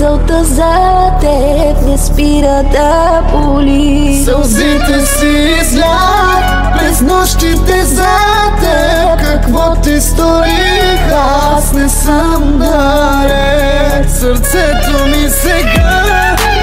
мисълта за теб не спира да боли. Сълзите си излях през нощите за теб. Какво ти сторих, аз не съм наред. Сърцето ми сега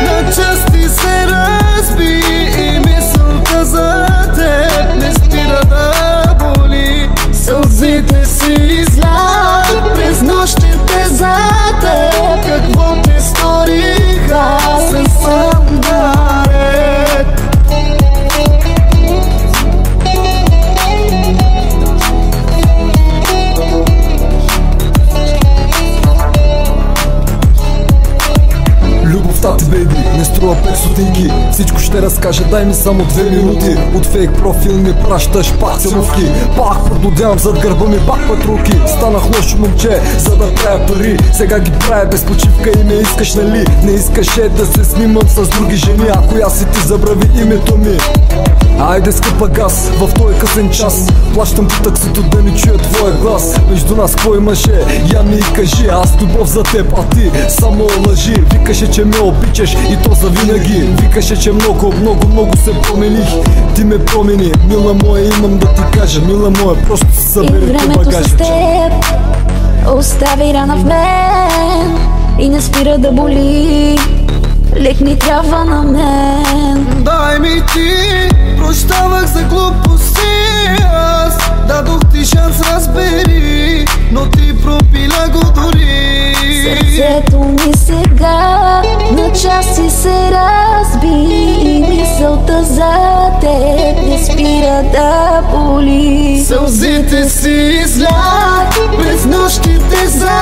на части се разби и мисълта за теб не спира да боли. Сълзите си излях през нощите за теб. Какво ти сторих, аз не съм наред. Любовта ти, бейби, не струва 5 стотинки. Всичко ще разкажа, дай ми само 2 минути. От фейк профил ми пращаш пак целувки. Пак продудявам зад гърба ми, пак патрулки. Станах лошо момче, за да правя пари. Сега ги правя без почивка и ме искаш, нали? Не искаше да се снимам с други жени. Ако аз и ти забрави името ми. Айде скъпа газ, в този късен час плащам по таксито да не чуя твоя глас. Между нас кой имаше, я ми и кажи. Аз любов за теб, а ти само лъжи. Викаше, че ме обичаш и то завинаги. Викаше, че много се промених. Ти ме промени, мила моя, имам да ти кажа. Мила моя, просто се събери по багажа. И времето с теб остави рана в мен и не спира да боли. Лек ми трябва на мен. Дай ми ти, прощавах за глупости. Аз дадох ти шанс, разбери, но ти пропиля го дори. Сърцето ми сега на части се разби и мисълта за теб не спира да боли. Сълзите си излях през нощите за